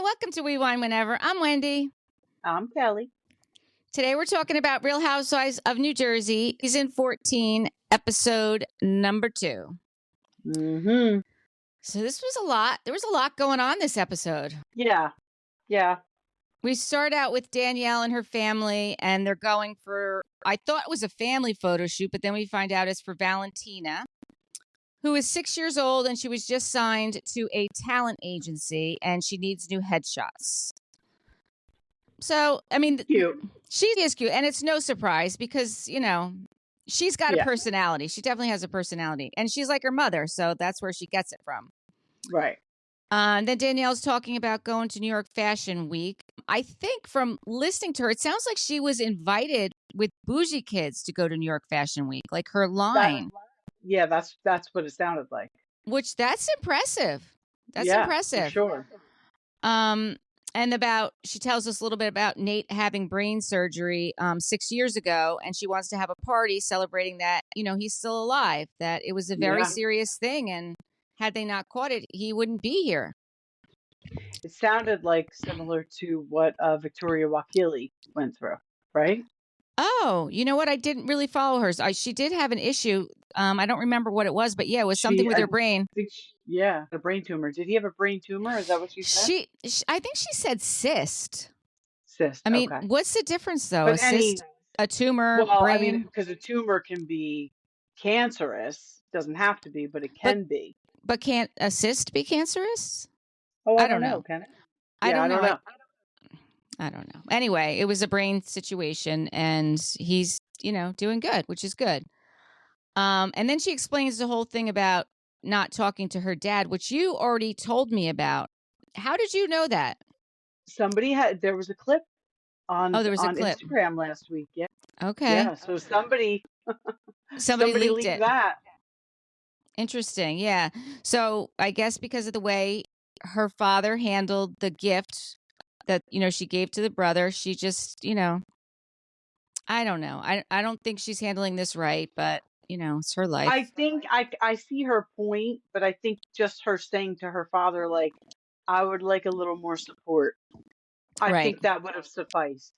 welcome to We Wine Whenever. I'm Wendy. I'm Kelly. Today we're talking about Real Housewives of New Jersey, season 14, episode number 2. Mm-hmm. So this was a lot. There was a lot going on this episode. Yeah. We start out with Danielle and her family, and they're going for, I thought it was a family photo shoot, but then we find out it's for Valentina, who is 6 years old, and she was just signed to a talent agency, and she needs new headshots. So, I mean, Cute. She is cute, and it's no surprise because, you know, she's got a personality. She definitely has a personality, and she's like her mother, so that's where she gets it from. Right. And then Danielle's talking about going to New York Fashion Week. I think from listening to her, it sounds like she was invited with bougie kids to go to New York Fashion Week, like her line. That's what it sounded like. Which that's impressive. That's impressive. For sure. And she tells us a little bit about Nate having brain surgery 6 years ago, and she wants to have a party celebrating that, you know, he's still alive, that it was a very serious thing, and had they not caught it, he wouldn't be here. It sounded like similar to what Victoria Wakili went through, right? Oh, you know what? I didn't really follow hers. She did have an issue. I don't remember what it was, but yeah, it was something with her brain. A brain tumor. Did he have a brain tumor? Is that what she said? I think she said cyst. Cyst. I mean, okay. What's the difference though? But a cyst, a tumor, well, brain? I mean, because a tumor can be cancerous. Doesn't have to be, but it can be. But can't a cyst be cancerous? Oh, I don't know. Can it? I don't know. I don't know. Anyway, it was a brain situation, and he's, you know, doing good, which is good. And then she explains the whole thing about not talking to her dad, which you already told me about. How did you know that? There was a clip on clip. Instagram last week. Yeah. Okay. Yeah. So somebody leaked it. That. Interesting. Yeah. So I guess because of the way her father handled the gift that, you know, she gave to the brother, she just, you know, I don't know. I don't think she's handling this right, but, you know, it's her life. I think I see her point, but I think just her saying to her father, like, I would like a little more support. I think that would have sufficed.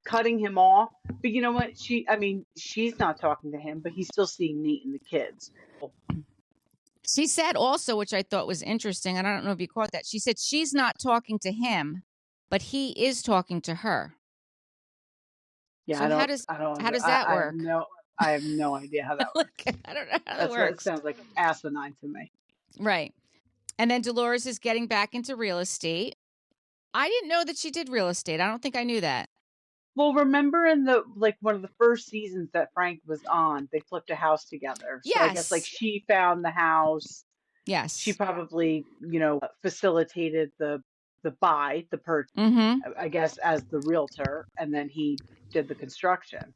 Cutting him off. But you know what? She's not talking to him, but he's still seeing Nate and the kids. She said also, which I thought was interesting, and I don't know if you caught that, she said she's not talking to him, but he is talking to her. Yeah, so how does that work? I have no idea how that works. I don't know how that works. It sounds like asinine to me. Right. And then Dolores is getting back into real estate. I didn't know that she did real estate. I don't think I knew that. Well, remember in one of the first seasons that Frank was on, they flipped a house together. So I guess she found the house. Yes. She probably, you know, facilitated the purchase, I guess, as the realtor, and then he did the construction.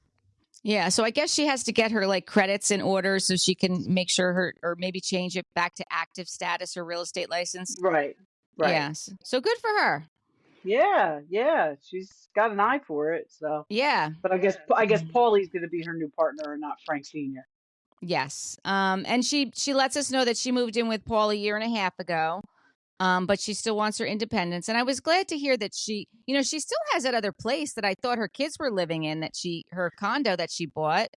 Yeah, so I guess she has to get her like credits in order so she can make sure or maybe change it back to active status or real estate license. Right. Yes. So good for her. Yeah. She's got an eye for it. So yeah. But I guess Pauly's going to be her new partner and not Frank Sr. Yes. And she lets us know that she moved in with Pauly a year and a half ago. But she still wants her independence. And I was glad to hear that she still has that other place that I thought her kids were living in, her condo that she bought.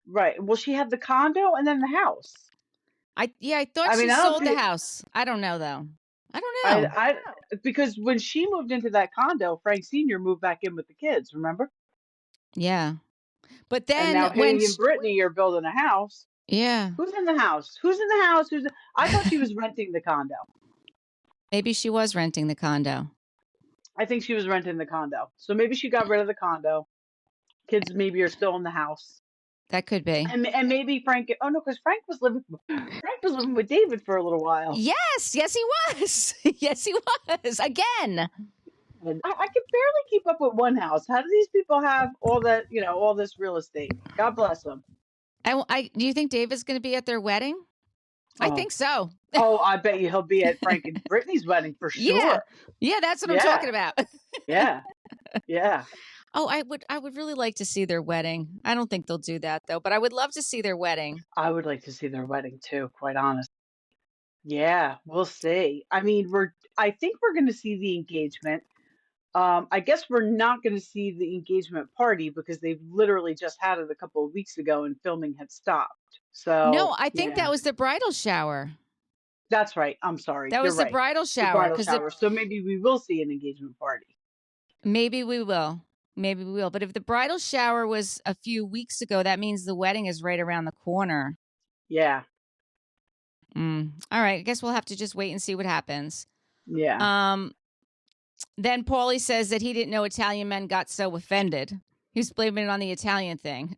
Right. Well, she had the condo and then the house. I thought she sold the house. I don't know though. I don't know. Because when she moved into that condo, Frank Sr. moved back in with the kids, remember? Yeah. But then and now and Brittany are building a house. Yeah. Who's in the house? I thought she was renting the condo. Maybe she was renting the condo. I think she was renting the condo. So maybe she got rid of the condo. Kids maybe are still in the house. That could be. And maybe Frank. Oh no, because Frank was living with David for a little while. Yes, he was. Yes, he was again. And I can barely keep up with one house. How do these people have all that? You know, all this real estate. God bless them. Do you think David's going to be at their wedding? I think so. I bet you he'll be at Frank and Brittany's wedding for sure. Yeah, that's what I'm talking about. Yeah. Oh, I would really like to see their wedding. I don't think they'll do that though, but I would love to see their wedding. I would like to see their wedding too, quite honest. Yeah, we'll see. I mean, I think we're going to see the engagement. I guess we're not going to see the engagement party because they've literally just had it a couple of weeks ago and filming had stopped. So, No, I think yeah, that was the bridal shower. that's right. I'm sorry. That You're was the right. bridal The shower bridal because shower. So maybe we will see an engagement party. maybe we will. Maybe we will. But if the bridal shower was a few weeks ago, that means the wedding is right around the corner. Yeah. All right. I guess we'll have to just wait and see what happens. Yeah. Then Pauly says that he didn't know Italian men got so offended. He's blaming it on the Italian thing.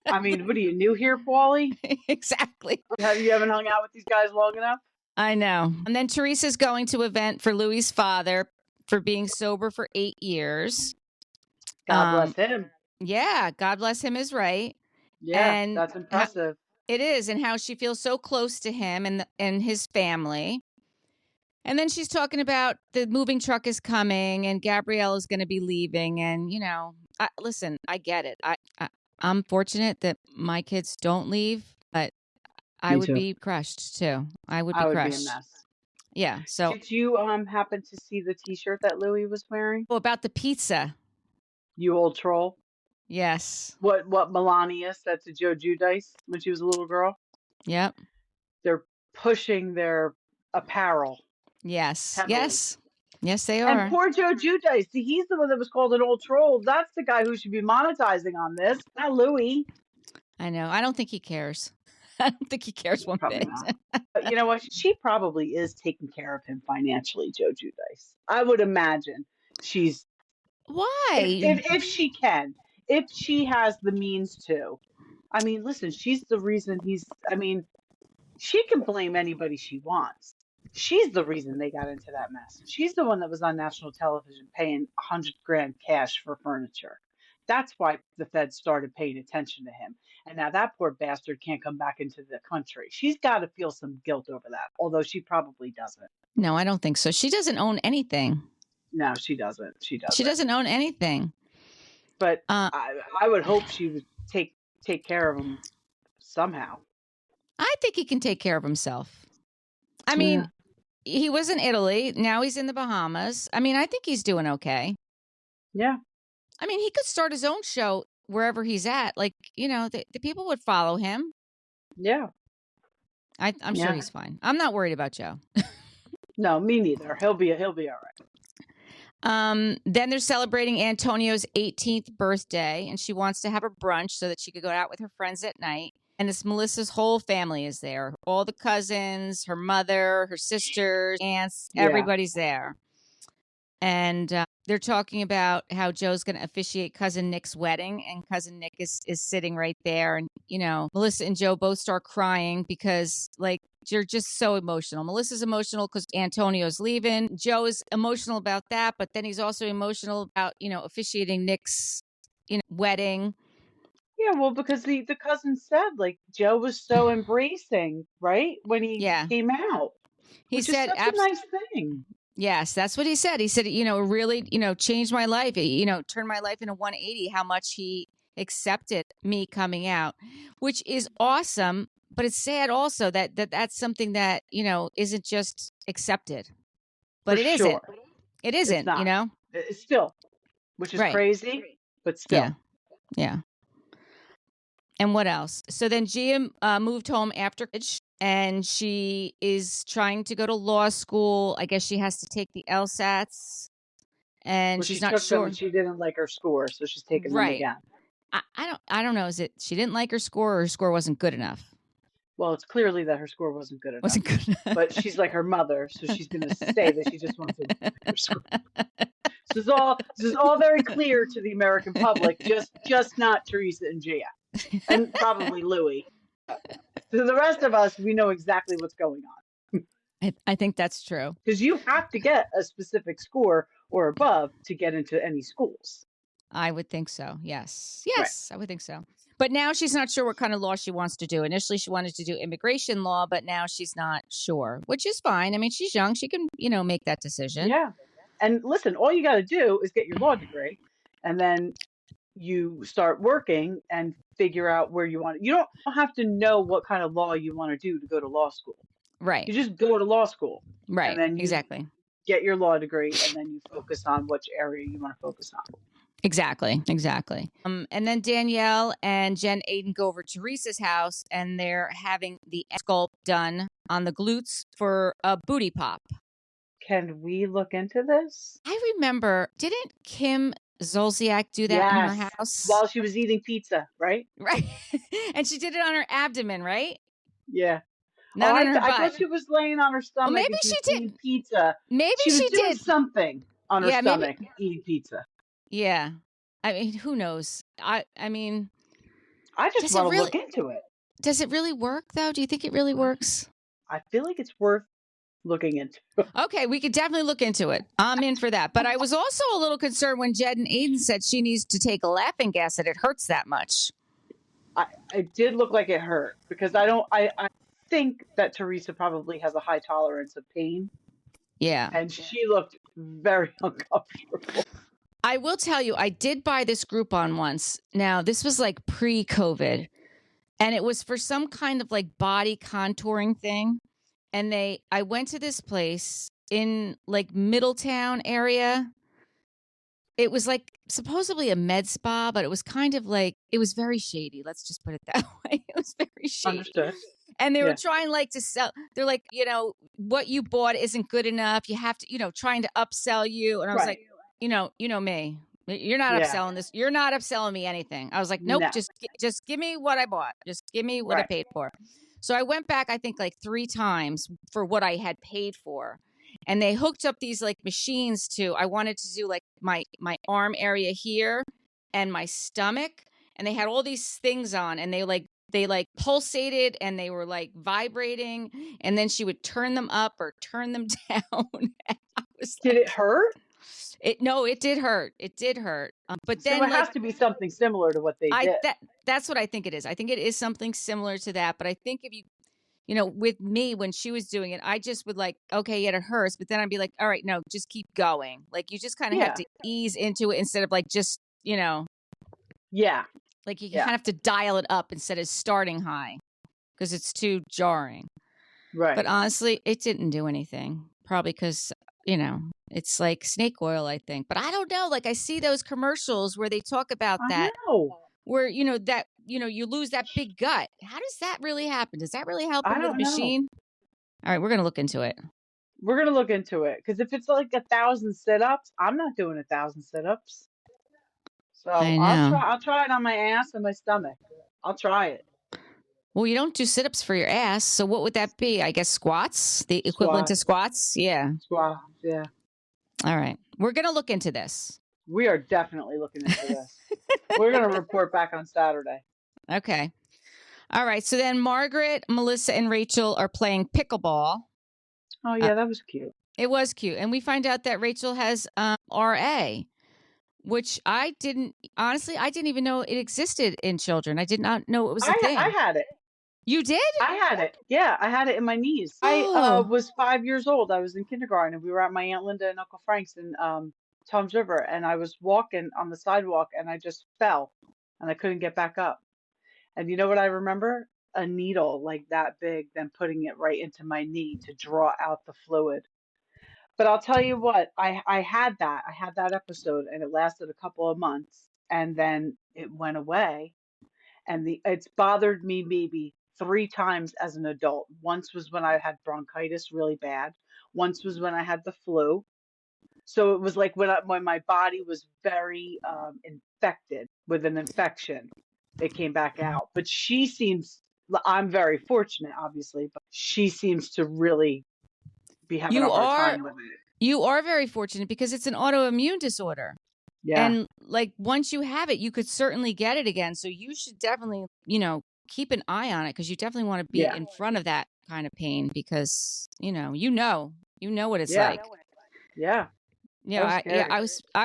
I mean, what are you new here, Pauly? Exactly. You haven't hung out with these guys long enough? I know. And then Teresa's going to event for Louie's father for being sober for 8 years. God bless him. Yeah, God bless him is right. Yeah, And that's impressive. it is, and how she feels so close to him and his family. And then she's talking about the moving truck is coming and Gabrielle is going to be leaving. And, listen, I get it. I'm fortunate that my kids don't leave, but I would be crushed too. I would be crushed. Be a mess. Yeah. So did you happen to see the T-shirt that Louie was wearing? Oh, about the pizza. You old troll. Yes. What Melania said to Joe Giudice when she was a little girl? Yep. They're pushing their apparel. Yes. Heavily. Yes, they are. And poor Joe Giudice. See, he's the one that was called an old troll. That's the guy who should be monetizing on this, not Louie. I know. I don't think he cares. I don't think he cares one bit. But you know what? She probably is taking care of him financially, Joe Giudice. I would imagine she's. Why? If she can, if she has the means to. I mean, listen, she's the reason she can blame anybody she wants. She's the reason they got into that mess. She's the one that was on national television paying $100,000 cash for furniture. That's why the feds started paying attention to him. And now that poor bastard can't come back into the country. She's got to feel some guilt over that, although she probably doesn't. No, I don't think so. She doesn't own anything. No, she doesn't. She doesn't own anything. But I would hope she would take care of him somehow. I think he can take care of himself. I mean, he was in Italy. Now he's in the Bahamas. I mean, I think he's doing okay. Yeah. I mean, he could start his own show wherever he's at. Like, the people would follow him. Yeah. I'm sure he's fine. I'm not worried about Joe. No, me neither. He'll be all right. Then they're celebrating Antonio's 18th birthday, and she wants to have a brunch so that she could go out with her friends at night. And it's Melissa's whole family is there. All the cousins, her mother, her sisters, aunts, everybody's there. And they're talking about how Joe's going to officiate Cousin Nick's wedding, and Cousin Nick is sitting right there. And, Melissa and Joe both start crying because, you're just so emotional. Melissa's emotional because Antonio's leaving. Joe is emotional about that, but then he's also emotional about, officiating Nick's, wedding. Yeah, well, because the cousin said, Joe was so embracing, right? When he came out. He said, is such a nice thing. Yes, that's what he said. He said, really, changed my life, turned my life into 180, how much he accepted me coming out, which is awesome. But it's sad also that that's something that, isn't just accepted. But it isn't. It isn't, It's still, which is crazy, but still. Yeah. And what else? So then Gia moved home after college, and she is trying to go to law school. I guess she has to take the LSATs, and she's not sure. She didn't like her score, so she's taking them again. I don't know. Is it she didn't like her score, or her score wasn't good enough? Well, it's clearly that her score wasn't good enough. But she's like her mother, so she's going to say that she just wants to like her score. This is all very clear to the American public, just not Teresa and Gia. And probably Louie. So the rest of us, we know exactly what's going on. I think that's true. Because you have to get a specific score or above to get into any schools. I would think so. Yes. I would think so. But now she's not sure what kind of law she wants to do. Initially, she wanted to do immigration law, but now she's not sure, which is fine. I mean, she's young. She can, make that decision. Yeah. And listen, all you got to do is get your law degree, and then you start working and figure out where you want it. You don't have to know what kind of law you want to do to go to law school. Right. You just go to law school. Right. And then you Exactly. get your law degree, and then you focus on which area you want to focus on. Exactly. And then Danielle and Jen Aiden go over to Teresa's house, and they're having the sculpt done on the glutes for a booty pop. Can we look into this? I remember, didn't Kim Zolciak do that in her house? While she was eating pizza, right? Right. And she did it on her abdomen, right? Yeah. Not on her butt. I thought she was laying on her stomach maybe and she was she did. eating pizza. Maybe she was doing did something on her stomach eating pizza. Yeah. I mean, who knows? I mean, I just want to look into it. Does it really work, though? Do you think it really works? I feel like it's worth looking into. Okay, we could definitely look into it. I'm in for that. But I was also a little concerned when Jen Aiden said she needs to take a laughing gas that it hurts that much. It did look like it hurt because I think that Teresa probably has a high tolerance of pain. Yeah. And she looked very uncomfortable. I will tell you, I did buy this Groupon once. Now, this was like pre-COVID. And it was for some kind of like body contouring thing. And I went to this place in like Middletown area. It was like supposedly a med spa, but it was kind of like, it was very shady. Let's just put it that way. It was very shady. Understood. And they were trying like to sell, they're like, what you bought isn't good enough. You have to, trying to upsell you. And I was like, you know me. You're not upselling this. You're not upselling me anything. I was like, nope, just give me what I bought. Just give me what I paid for. So I went back, I think like 3 times for what I had paid for. And they hooked up these like machines I wanted to do like my arm area here and my stomach. And they had all these things on and they pulsated and they were like vibrating. And then she would turn them up or turn them down. Did it hurt? No, it did hurt. It did hurt. But then it has to be something similar to what they did. That's what I think it is. I think it is something similar to that. But I think if with me, when she was doing it, I just would like, okay, yeah, it hurts. But then I'd be like, all right, no, just keep going. Like you just kind of have to ease into it instead of like just, Yeah. Like you kind of have to dial it up instead of starting high because it's too jarring. Right. But honestly, it didn't do anything. Probably because, it's like snake oil, I think. But I don't know. Like I see those commercials where they talk about that. Where, you lose that big gut. How does that really happen? Does that really happen with a machine? All right, we're going to look into it. We're going to look into it. Because if it's like 1,000 sit-ups, I'm not doing 1,000 sit-ups. So I'll try it on my ass and my stomach. I'll try it. Well, you don't do sit-ups for your ass. So what would that be? I guess squats? The equivalent to squats? Yeah. Squats, yeah. All right. We're going to look into this. We are definitely looking into this. We're going to report back on Saturday. Okay. All right. So then Margaret, Melissa, and Rachel are playing pickleball. Oh, yeah. That was cute. It was cute. And we find out that Rachel has RA, which I didn't even know it existed in children. I did not know it was a thing. I had it. You did? I had it. Yeah, I had it in my knees. I was 5 years old. I was in kindergarten, and we were at my Aunt Linda and Uncle Frank's in Toms River, and I was walking on the sidewalk, and I just fell, and I couldn't get back up. And you know what I remember? A needle like that big, then putting it right into my knee to draw out the fluid. But I'll tell you what, I had that. I had that episode, and it lasted a couple of months, and then it went away. And it's bothered me maybe 3 times as an adult. Once was when I had bronchitis really bad. Once was when I had the flu. So it was like when my body was very infected with an infection, it came back out. But I'm very fortunate, obviously, but she seems to really be having a hard time with it. You are very fortunate because it's an autoimmune disorder. Yeah. And like once you have it, you could certainly get it again. So you should definitely, keep an eye on it because you definitely want to be in front of that kind of pain because, you know what it's like. Yeah. I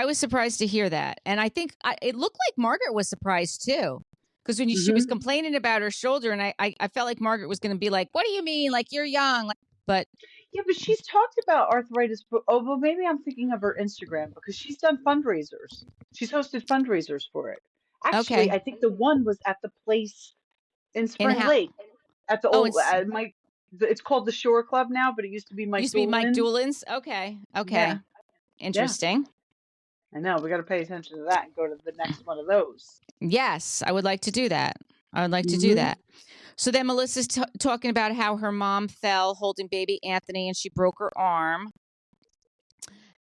was surprised to hear that. And I think it looked like Margaret was surprised too. Because when she was complaining about her shoulder and I felt like Margaret was going to be like, what do you mean? Like you're young. But she's talked about arthritis. Well, maybe I'm thinking of her Instagram because she's done fundraisers. She's hosted fundraisers for it. Actually, I think the one was at the place in Spring Lake at the old It's called the Shore Club now, but it used to be Mike Doolin's. Okay. Yeah. Interesting. I know. We got to pay attention to that and go to the next one of those. Yes, I would like to do that. So then Melissa's talking about how her mom fell holding baby Anthony and she broke her arm.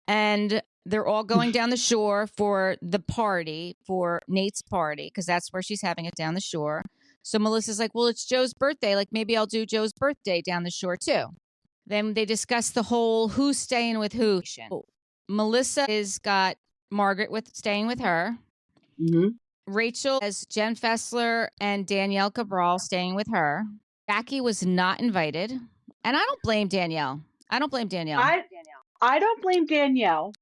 And they're all going down the shore for the party, for Nate's party, because that's where she's having it down the shore. So Melissa's like, well, it's Joe's birthday. Like, maybe I'll do Joe's birthday down the shore, too. Then they discuss the whole who's staying with who. Melissa has got Margaret staying with her. Mm-hmm. Rachel has Jen Fessler and Danielle Cabral staying with her. Jackie was not invited. And I don't blame Danielle. I don't blame Danielle,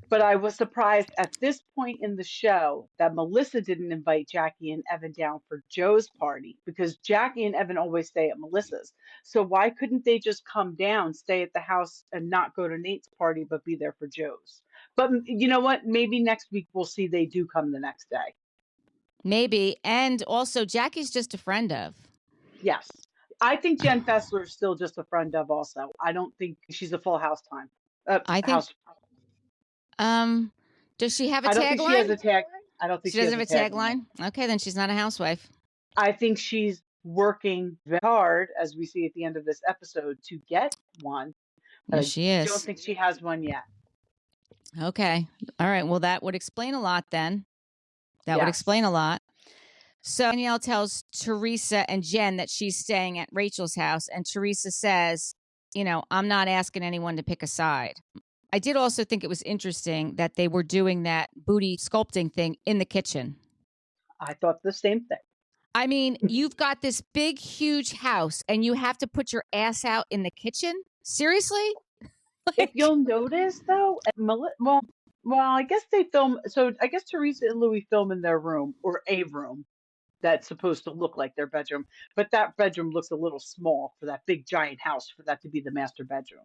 but I was surprised at this point in the show that Melissa didn't invite Jackie and Evan down for Joe's party, because Jackie and Evan always stay at Melissa's. So why couldn't they just come down, stay at the house, and not go to Nate's party, but be there for Joe's? But you know what? Maybe next week we'll see they do come the next day. Maybe. And also, Jackie's just a friend of. Yes. I think Jen Fessler is still just a friend of also. I don't think she's a full house time. I think. Does she have a tagline? I don't think she has a tag. I don't think she doesn't have a tagline. Okay, then she's not a housewife. I think she's working very hard, as we see at the end of this episode, to get one. Yes, she is. I don't think she has one yet. Okay. All right. Well, that would explain a lot then. That would explain a lot. So Danielle tells Teresa and Jen that she's staying at Rachel's house. And Teresa says, you know, I'm not asking anyone to pick a side. I did also think it was interesting that they were doing that booty sculpting thing in the kitchen. I thought the same thing. I mean, you've got this big, huge house and you have to put your ass out in the kitchen? Seriously? If you'll notice, though, well, I guess they film. So I guess Teresa and Louie film in their room, or a room that's supposed to look like their bedroom. But that bedroom looks a little small for that big, giant house for that to be the master bedroom.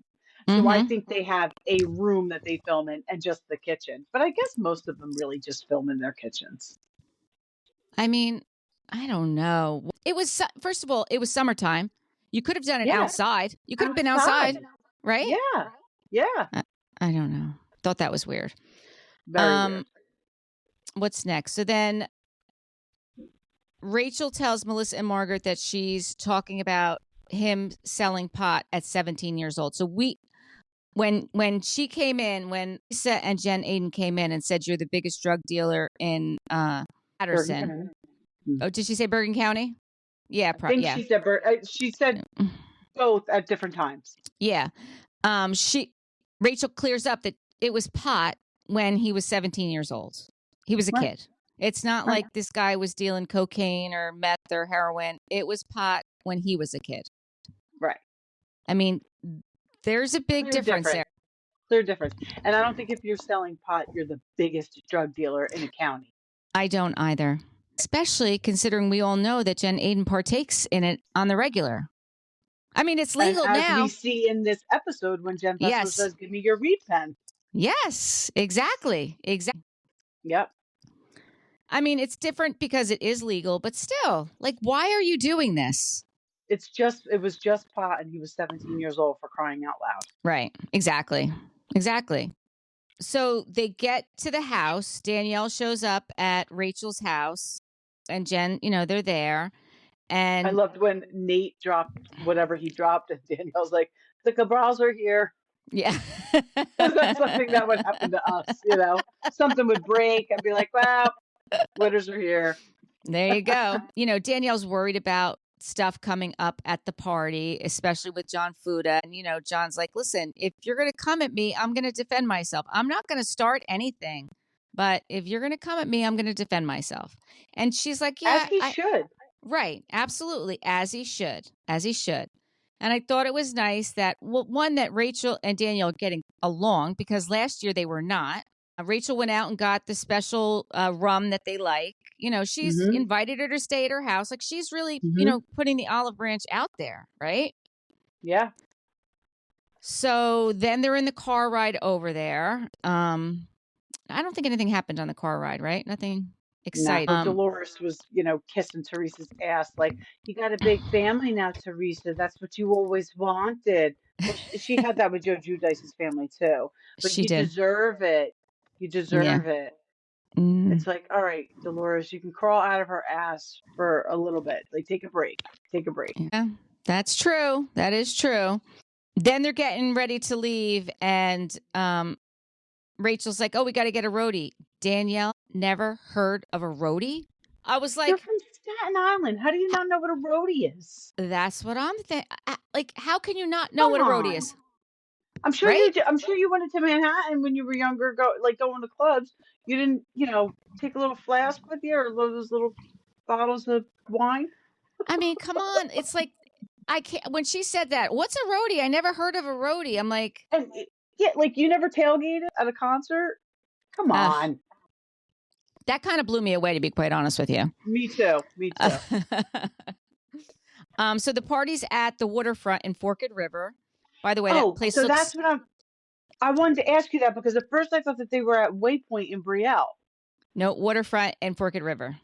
So I think they have a room that they film in and just the kitchen. But I guess most of them really just film in their kitchens. I mean, I don't know. It was, first of all, it was summertime. You could have done it outside. You could have been outside, right? Yeah. Yeah. I don't know. Thought that was weird. Very weird. What's next? So then Rachel tells Melissa and Margaret that she's talking about him selling pot at 17 years old. So when she came in, when Lisa and Jen Aiden came in and said, you're the biggest drug dealer in Patterson. Oh, did she say Bergen County? Yeah, probably. She said she said both at different times. Yeah. Rachel clears up that it was pot when he was 17 years old. He was a kid. It's not like this guy was dealing cocaine or meth or heroin. It was pot when he was a kid. Right. I mean, there's a big difference there. Clear difference. And I don't think if you're selling pot, you're the biggest drug dealer in a county. I don't either. Especially considering we all know that Jen Aiden partakes in it on the regular. I mean, it's legal now. As we see in this episode when Jen Fessler says, give me your read pen. Yes, exactly. Yep. I mean, it's different because it is legal, but still, like, why are you doing this? It was just pot and he was 17 years old, for crying out loud. Right. Exactly. So they get to the house. Danielle shows up at Rachel's house and Jen, they're there. And I loved when Nate dropped whatever he dropped and Danielle's like, the Cabrals are here. Yeah. That's something that would happen to us, Something would break. I'd be like, wow, winners are here. There you go. Danielle's worried about stuff coming up at the party, especially with John Fuda. And, John's like, listen, if you're going to come at me, I'm going to defend myself. I'm not going to start anything. But if you're going to come at me, I'm going to defend myself. And she's like, yeah. As he should. Right. Absolutely. As he should. And I thought it was nice that, one, that Rachel and Danielle are getting along, because last year they were not. Rachel went out and got the special rum that they like. She's invited her to stay at her house. Like, she's really, putting the olive branch out there, right? Yeah. So then they're in the car ride over there. I don't think anything happened on the car ride, right? Nothing excited. No, Dolores was, kissing Teresa's ass like, you got a big family now, Teresa. That's what you always wanted. Well, she had that with Joe Giudice's family too. But She you did. deserve it. You Yeah. deserve it. Mm. It's like, all right, Dolores, you can crawl out of her ass for a little bit. Like, take a break. Take a break. Yeah, that's true. That is true. Then they're getting ready to leave, and Rachel's like, "Oh, we got to get a roadie." Danielle never heard of a roadie. I was You're like, from Staten Island. How do you not know what a roadie is? "That's what I'm thinking." Like, how can you not know Come what a roadie on. is? I'm sure Right? I'm sure you went into Manhattan when you were younger, going to clubs. You didn't, take a little flask with you or those little bottles of wine. I mean, come on. It's like I can't. When she said that, what's a roadie? I never heard of a roadie. I'm like, And yeah, like you never tailgated at a concert? Come uh, on. that kind of blew me away, to be quite honest with you. Me too. Me too. So the party's at the waterfront in Forked River. By the way, that Oh, place so looks that's what I wanted to ask you that because at first I thought that they were at Waypoint in Brielle. no waterfront in Forked River.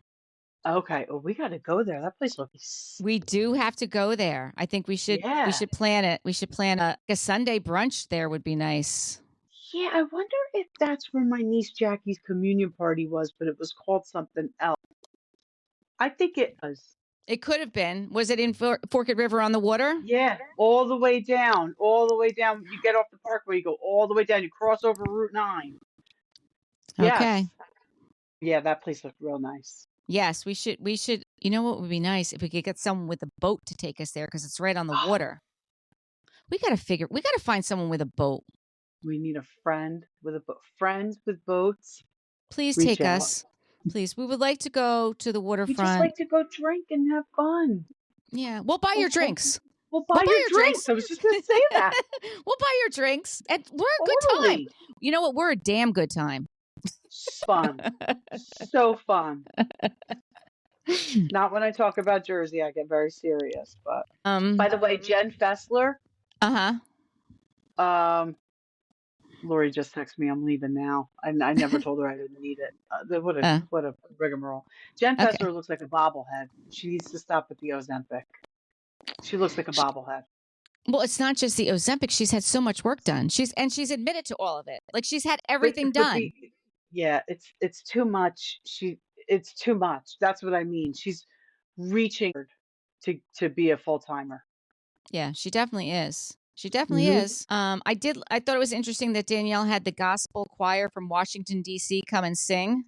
Okay. Well, we got to go there. That place looks. We do have to go there. I think we should Yeah. plan it. We should plan a Sunday brunch there would be nice. Yeah, I wonder if that's where my niece Jackie's communion party was, but it was called something else. I think it was. It could have been. Was it in Forked River on the water? Yeah, all the way down, all the way down. You get off the parkway, you go all the way down. You cross over Route 9. Okay. Yes. Yeah, that place looked real nice. Yes, we should. You know what would be nice if we could get someone with a boat to take us there because it's right on the water. We got to find someone with a boat. We need a friend with a boat. Friends with boats. Please Reach take out. us. Please. We would like to go to the We waterfront. just like to go drink and have fun. Yeah, we'll buy your drinks. We'll buy your drinks. I was just going to say that. We'll buy your drinks. And we're a good time. You know what? We're a damn good time. Fun. So fun. Not when I talk about Jersey, I get very serious. But by the way, Jen Fessler. Lori just texted me, I'm leaving now. I never told her I didn't need it. What a rigmarole. Jen Fessler looks like a bobblehead. She needs to stop with the Ozempic. She looks like a bobblehead. Well, it's not just the Ozempic. She's had so much work done. She's admitted to all of it. Like she's had everything done. Yeah, it's too much. It's too much. That's what I mean. She's reaching to be a full timer. Yeah, she definitely is. She definitely is. I thought it was interesting that Danielle had the gospel choir from Washington, D.C. come and sing.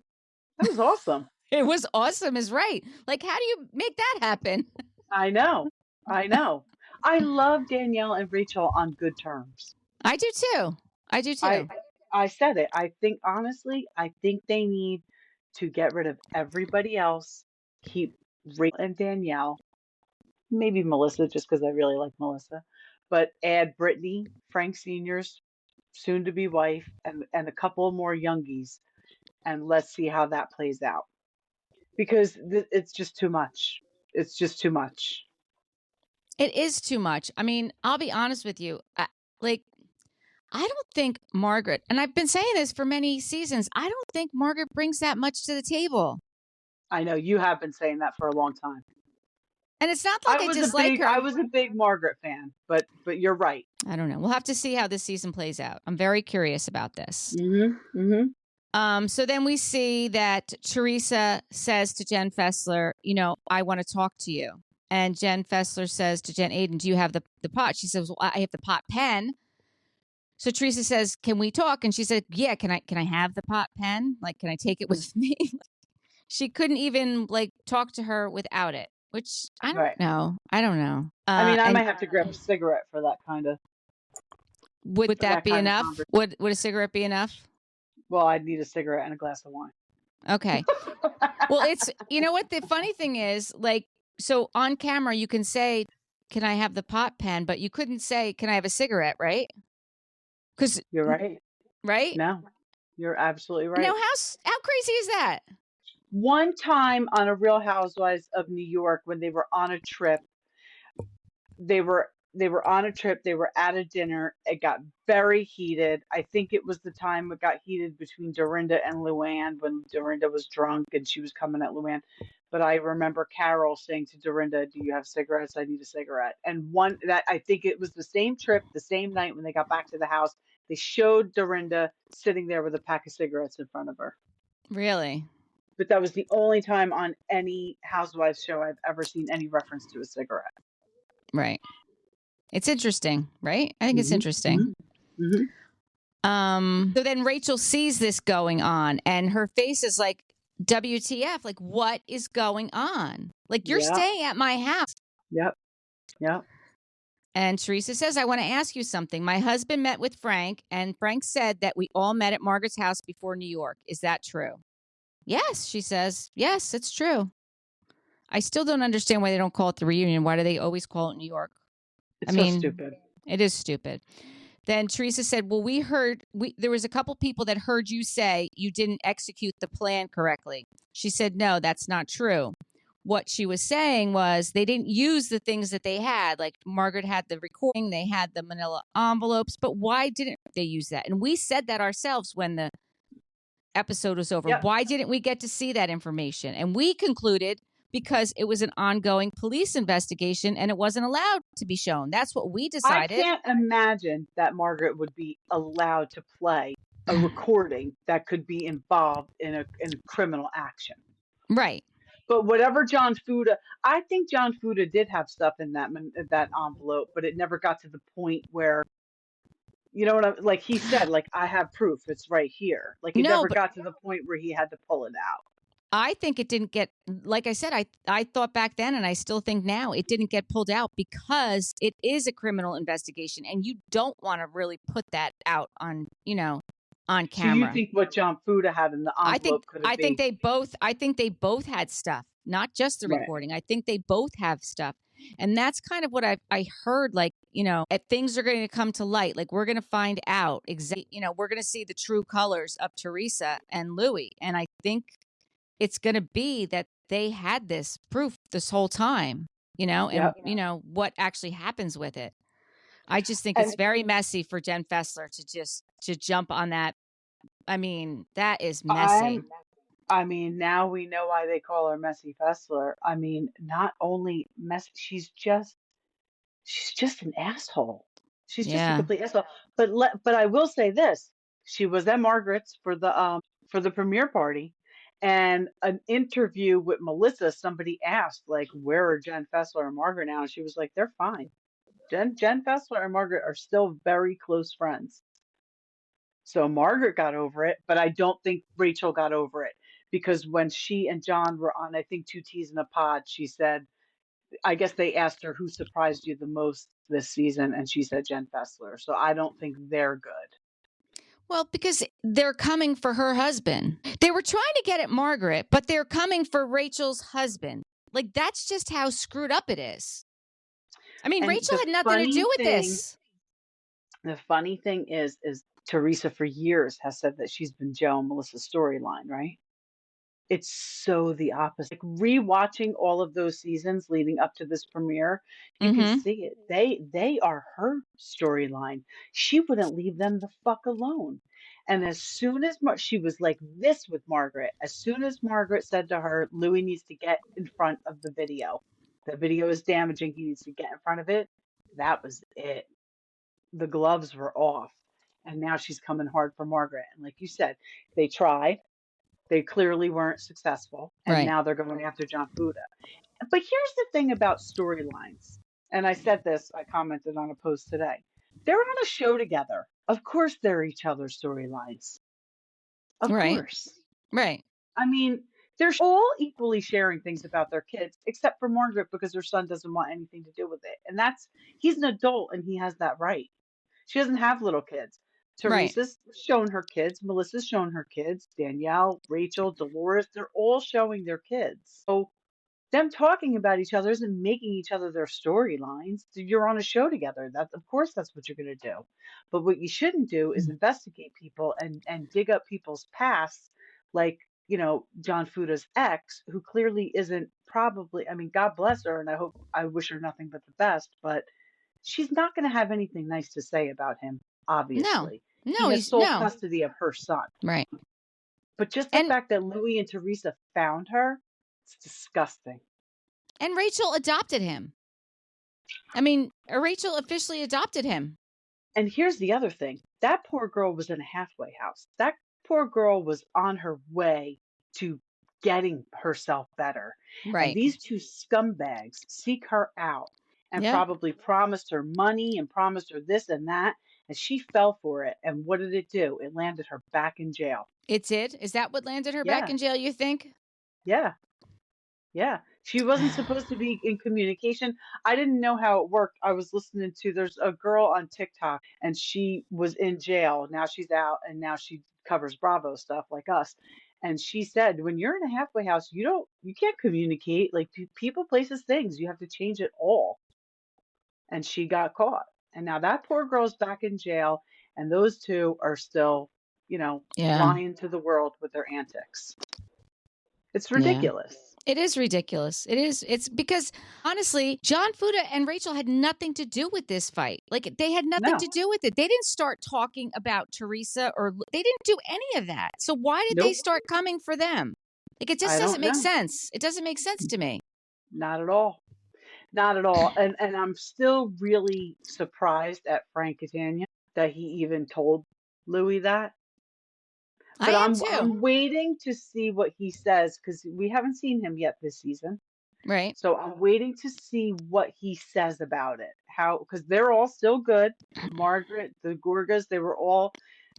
That was awesome. It was awesome is right. Like, how do you make that happen? I know. I love Danielle and Rachel on good terms. I do too. I said it. I think, honestly, they need to get rid of everybody else, keep Rachel and Danielle, maybe Melissa, just because I really like Melissa, but add Brittany, Frank Sr.'s soon-to-be wife, and a couple more youngies, and let's see how that plays out. Because it's just too much. It's just too much. It is too much. I mean, I'll be honest with you. I don't think Margaret, and I've been saying this for many seasons, I don't think Margaret brings that much to the table. I know you have been saying that for a long time. And it's not like I dislike her. I was a big Margaret fan, but you're right. I don't know. We'll have to see how this season plays out. I'm very curious about this. So then we see that Teresa says to Jen Fessler, I want to talk to you. And Jen Fessler says to Jen Aiden, do you have the pot? She says, well, I have the pot pen. So Teresa says, can we talk? And she said, yeah, can I have the pot pen? Like, can I take it with me? She couldn't even talk to her without it, which I don't know. I don't know. I might have to grab a cigarette for that kind of. Would that be enough? Would a cigarette be enough? Well, I'd need a cigarette and a glass of wine. Okay. Well, it's, what the funny thing is, so on camera, you can say, can I have the pot pen? But you couldn't say, can I have a cigarette, right? Because you're right. Right? No, you're absolutely right. No, how crazy is that? One time on a Real Housewives of New York, when they were on a trip, they were they were on a trip. They were at a dinner. It got very heated. I think it was the time it got heated between Dorinda and Luann when Dorinda was drunk and she was coming at Luann. But I remember Carol saying to Dorinda, "Do you have cigarettes? I need a cigarette." And one that I think it was the same trip, the same night when they got back to the house, they showed Dorinda sitting there with a pack of cigarettes in front of her. Really? But that was the only time on any Housewives show I've ever seen any reference to a cigarette. Right. It's interesting, right? I think it's interesting. So then Rachel sees this going on and her face is like, WTF, like what is going on? Like you're staying at my house. Yep. And Teresa says, I want to ask you something. My husband met with Frank and Frank said that we all met at Margaret's house before New York. Is that true? Yes, she says. Yes, it's true. I still don't understand why they don't call it the reunion. Why do they always call it New York? It's so stupid. It is stupid. Then Teresa said, well, there was a couple people that heard you say you didn't execute the plan correctly. She said, no, that's not true. What she was saying was they didn't use the things that they had. Like Margaret had the recording, they had the manila envelopes, but why didn't they use that? And we said that ourselves when the episode was over. Yep. Why didn't we get to see that information? And we concluded because it was an ongoing police investigation and it wasn't allowed to be shown. That's what we decided. I can't imagine that Margaret would be allowed to play a recording that could be involved in a criminal action. Right. But whatever John Fuda, I think John Fuda did have stuff in that envelope, but it never got to the point where, you know what like he said, like, I have proof, it's right here. Like it never got to the point where he had to pull it out. I think it didn't get, like I said, I thought back then and I still think now it didn't get pulled out because it is a criminal investigation and you don't want to really put that out on, on camera. So you think what John Fuda had in the envelope could have been? I think they both had stuff, not just the recording. Right. I think they both have stuff. And that's kind of what I heard, like, if things are going to come to light, like we're going to find out exactly, we're going to see the true colors of Teresa and Louie. And I think it's going to be that they had this proof this whole time, and, what actually happens with it. I just think it's very messy for Jen Fessler to jump on that. I mean, that is messy. I mean, now we know why they call her Messy Fessler. I mean, not only messy, she's just an asshole. She's just a complete asshole. But I will say this: she was at Margaret's for the premiere party. And an interview with Melissa, somebody asked, like, where are Jen Fessler and Margaret now? And she was like, they're fine. Jen Fessler and Margaret are still very close friends. So Margaret got over it, but I don't think Rachel got over it because when she and John were on, I think, 2 Teas in a Pod, she said, I guess they asked her who surprised you the most this season, and she said Jen Fessler. So I don't think they're good. Well, because they're coming for her husband. They were trying to get at Margaret, but they're coming for Rachel's husband. Like, that's just how screwed up it is. I mean, Rachel had nothing to do with this. The funny thing is Teresa for years has said that she's been Joe and Melissa's storyline, right? It's so the opposite. Like rewatching all of those seasons leading up to this premiere, you can see it. They are her storyline. She wouldn't leave them the fuck alone. And as soon as she was like this with Margaret, as soon as Margaret said to her, Louie needs to get in front of the video. The video is damaging. He needs to get in front of it. That was it. The gloves were off. And now she's coming hard for Margaret. And like you said, they tried. They clearly weren't successful. And now they're going after John Fuda. But here's the thing about storylines. And I said this, I commented on a post today. They're on a show together. Of course they're each other's storylines. Of course. Right. I mean, they're all equally sharing things about their kids, except for Margaret because her son doesn't want anything to do with it. And he's an adult and he has that right. She doesn't have little kids. Teresa's shown her kids. Melissa's shown her kids. Danielle, Rachel, Dolores, they're all showing their kids. So them talking about each other isn't making each other their storylines. You're on a show together. Of course that's what you're going to do. But what you shouldn't do is investigate people and dig up people's pasts, like, John Fuda's ex, who clearly isn't probably, I mean, God bless her, and I wish her nothing but the best, but she's not going to have anything nice to say about him, No, obviously. He no, has he's sole no. custody of her son. Right. But just the And fact that Louie and Teresa found her, it's disgusting. and Rachel adopted him. I mean, Rachel officially adopted him. And here's the other thing. That poor girl was in a halfway house. That poor girl was on her way to getting herself better. And Right. these two scumbags seek her out and Yep. probably promised her money and promised her this and that. And she fell for it. And what did it do? It landed her back in jail. It did? Is that what landed her back Yeah. in jail, you think? Yeah. Yeah, she wasn't supposed to be in communication. I didn't know how it worked. I was listening to, there's a girl on TikTok and she was in jail. Now she's out and now she covers Bravo stuff like us. And she said, when you're in a halfway house, you can't communicate. Like people, places, things, you have to change it all. And she got caught. And now that poor girl's back in jail and those two are still, Yeah. lying to the world with their antics. It's Yeah. ridiculous. It is ridiculous. It is. It's because honestly, John Fuda and Rachel had nothing to do with this fight. Like they had nothing No, to do with it. They didn't start talking about Teresa or they didn't do any of that. So why did they nope, start coming for them? Like it just I doesn't don't make know. sense. It doesn't make sense to me. Not at all. Not at all. And I'm still really surprised at Frank Catania that he even told Louis that. I But am too. I'm waiting to see what he says because we haven't seen him yet this season. Right. So I'm waiting to see what he says about it. How, because they're all still good. Margaret, the Gorgas, they were all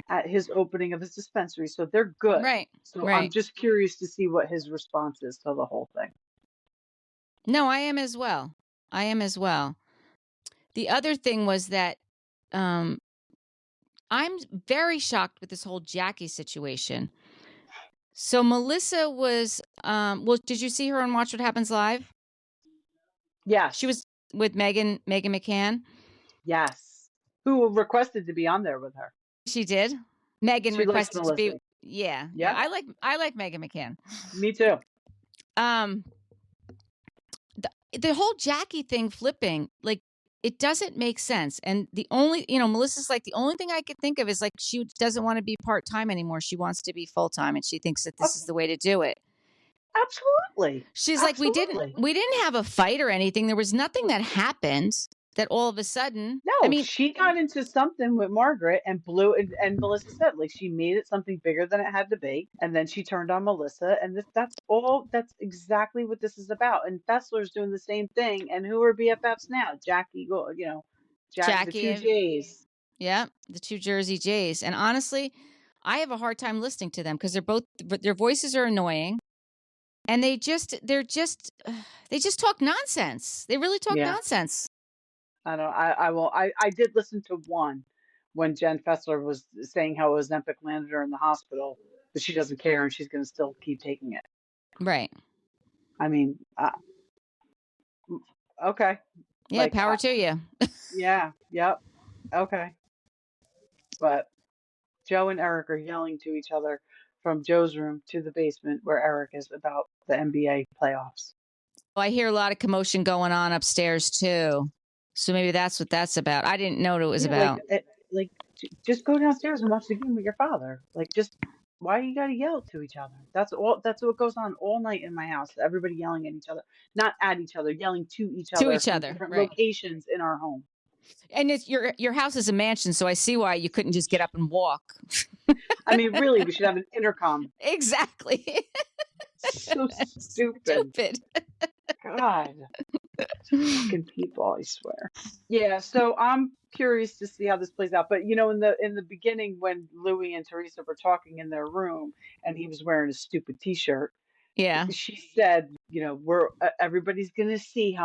at his opening of his dispensary, so they're good. Right. So I'm Right. just curious to see what his response is to the whole thing. No, I am as well. I am as well. The other thing was that um I'm very shocked with this whole Jackie situation. So Melissa was well, did you see her on Watch What Happens Live? Yes. She was with Megan McCann. Yes. Who requested to be on there with her? She did. Megan She likes requested to be Melissa. yeah. Yeah, I like Megan McCann. me too. Um the whole Jackie thing flipping, like it doesn't make sense. And the only, Melissa's like the only thing I could think of is like she doesn't want to be part-time anymore. She wants to be full-time and she thinks that this is the way to do it. Absolutely. She's like, we didn't have a fight or anything. There was nothing that happened that all of a sudden. No, I mean, she got into something with Margaret and blew it. And Melissa said, like, she made it something bigger than it had to be. And then she turned on Melissa. And that's exactly what this is about. And Fessler's doing the same thing. And who are BFFs now? Jackie, the Jackie, two J's. yeah, the two Jersey Jays. And honestly, I have a hard time listening to them because their voices are annoying. And they just talk nonsense. They really talk nonsense. I did listen to one when Jen Fessler was saying how Ozempic landed her in the hospital, but she doesn't care and she's going to still keep taking it. Right. I mean, okay. Yeah, like, power to you. Yeah, yep. Okay. But Joe and Eric are yelling to each other from Joe's room to the basement where Eric is about the NBA playoffs. Well, I hear a lot of commotion going on upstairs too. So maybe that's what that's about. I didn't know what it was about. Just go downstairs and watch the game with your father. Why you gotta yell to each other? That's what goes on all night in my house. Everybody yelling at each other, not at each other, yelling to each other from different locations in our home. And it's your house is a mansion, so I see why you couldn't just get up and walk. I mean, really, we should have an intercom. Exactly. So stupid. God. Fucking people, I swear. Yeah, so I'm curious to see how this plays out. But in the beginning when Louie and Teresa were talking in their room and he was wearing a stupid t-shirt. Yeah. She said, everybody's gonna see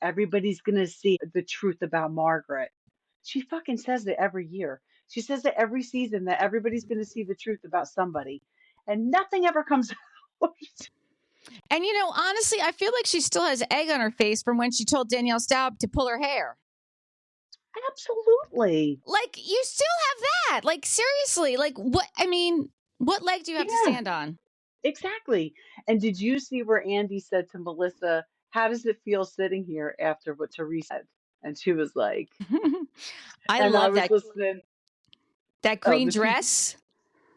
everybody's gonna see the truth about Margaret. She fucking says it every year. She says it every season that everybody's gonna see the truth about somebody. And nothing ever comes out. And honestly, I feel like she still has egg on her face from when she told Danielle Staub to pull her hair. Absolutely. Like, you still have that. Like, seriously. Like, what leg do you have to stand on? Exactly. And did you see where Andy said to Melissa, how does it feel sitting here after what Teresa said? And she was like, I and I love was that listening. that Oh, green the TV. dress.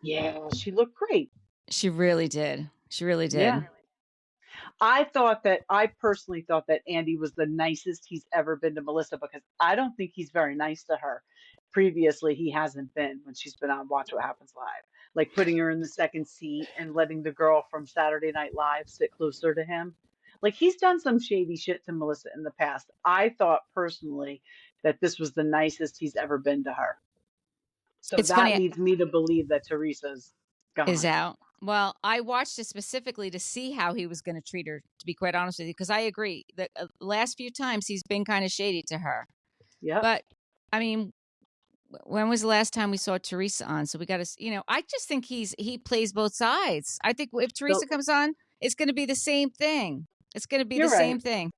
Yeah, she looked great. She really did. She really Yeah. did. I personally thought that Andy was the nicest he's ever been to Melissa because I don't think he's very nice to her. Previously, he hasn't been when she's been on Watch What Happens Live, like putting her in the second seat and letting the girl from Saturday Night Live sit closer to him. Like he's done some shady shit to Melissa in the past. I thought personally that this was the nicest he's ever been to her. So It's that funny leads me to believe that Teresa's is gone. out. Well, I watched it specifically to see how he was going to treat her, to be quite honest with you, because I agree that last few times he's been kind of shady to her. Yep. But I mean, when was the last time we saw Teresa on? So we got to, I just think he plays both sides. I think if Teresa comes on, it's going to be the same thing. It's going to be the You're same right. thing.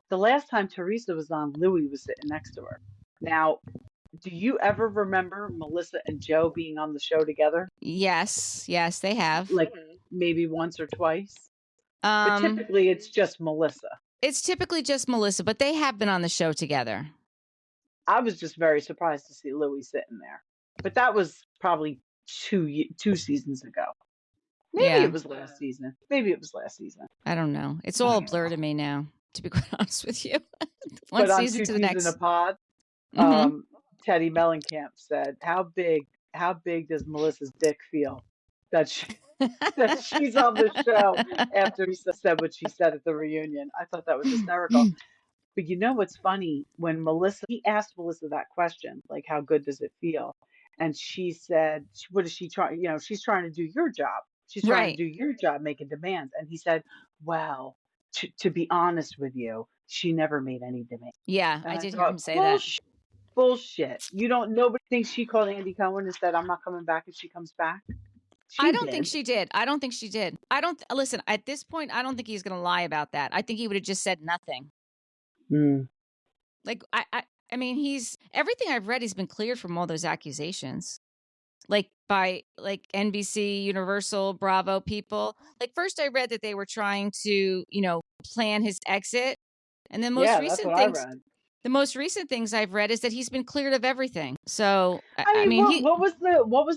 The last time Teresa was on, Louie was sitting next to her. Now, do you ever remember Melissa and Joe being on the show together? Yes, they have. Like maybe once or twice? But Um, typically it's just Melissa. it's typically just Melissa, but they have been on the show together. I was just very surprised to see Louie sitting there. But that was probably two seasons ago. Maybe Yeah. it was last season. Maybe it was last season. I don't know. It's all a blur to me now, to be quite honest with you. One But on season Two to the Teams in a next. Pod, Mm-hmm. Teddy Mellencamp said, how big does Melissa's dick feel that that she's on the show after Lisa said what she said at the reunion? I thought that was hysterical. But you know what's funny? He asked Melissa that question, like, how good does it feel? And she said, what is she trying? She's trying to do your job. She's trying to Right. do your job, making demands. And he said, well, to be honest with you, she never made any demands. Yeah, And I I did hear thought, him say that. bullshit. Nobody thinks she called Andy Cohen and said, I'm not coming back if she comes back. I She don't think did. she did. I don't think she did. I don't listen, at this point I don't think he's going to lie about that. I think he would have just said nothing. Mm. Like I mean, he's everything I've read he's been cleared from all those accusations. Like by like NBC, Universal, Bravo people. Like first I read that they were trying to, plan his exit. And then Yeah, that's what I read. the most recent things I've read is that he's been cleared of everything. So I I mean, mean, what was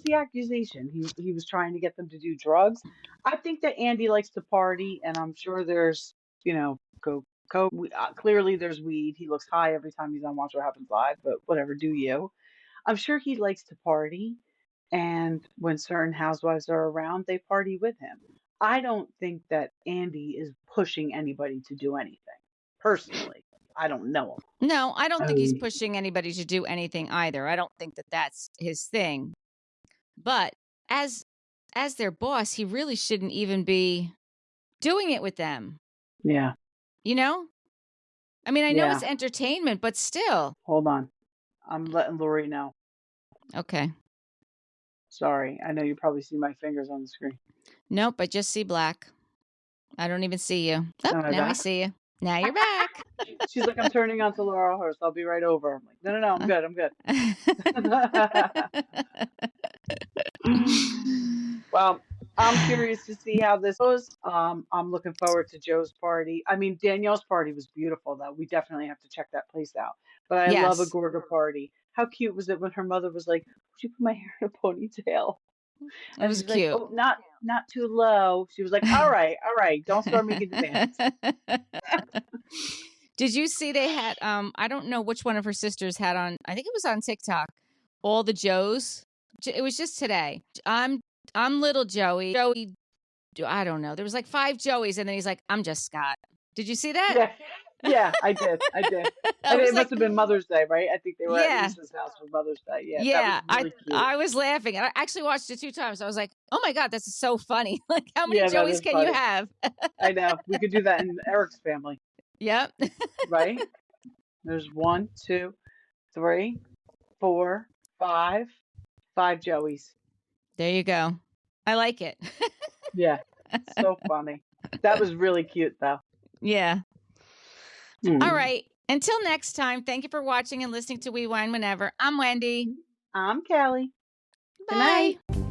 the accusation? He was trying to get them to do drugs. I think that Andy likes to party, and I'm sure there's coke. Clearly, there's weed. He looks high every time he's on Watch What Happens Live, but whatever, do you? I'm sure he likes to party, and when certain housewives are around, they party with him. I don't think that Andy is pushing anybody to do anything. Personally, I don't know him. no, I don't think he's Um, pushing anybody to do anything either. I don't think that that's his thing. But as their boss, he really shouldn't even be doing it with them. yeah, You know? I mean, I know yeah. it's entertainment, but still. Hold on. I'm letting Lori know. Okay. Sorry. I know you probably see my fingers on the screen. Nope, I just see black. I don't even see you. Oh, Am I now I back? see you. Now you're back. She's like, I'm turning on to Laura Hurst. I'll be right over. I'm like, no, I'm good. I'm good. Well, I'm curious to see how this goes. I'm looking forward to Joe's party. I mean, Danielle's party was beautiful, though. We definitely have to check that place out. But I love a Yes. Gorga party. How cute was it when her mother was like, "Would you put my hair in a ponytail?" It And was she's like, cute. "Oh, not too low." She was like, all right, don't start making demands." Did you see they had I don't know which one of her sisters had on, I think it was on TikTok, all the Joes. It was just today. I'm little Joey. Joey, I don't know. There was like 5 Joeys and then he's like, I'm just Scott. Did you see that? Yeah, yeah, I did. I And was it like, must have been Mother's Day, right? I think they were at yeah. Lisa's house for Mother's Day. Yeah, that was Yeah, really cute. I was laughing and I actually watched it 2 times. I was like, "Oh my god, this is so funny." Like how many Yeah, that Joeys is can you funny. have? I know. We could do that in Eric's family, Yep. right? There's 1, 2, 3, 4, 5, 5 Joeys. There you go. I like it. Yeah, so funny. That was really cute, though. Yeah. Hmm. All right. Until next time, thank you for watching and listening to We Wine Whenever. I'm Wendy. I'm Callie. Good Bye. night.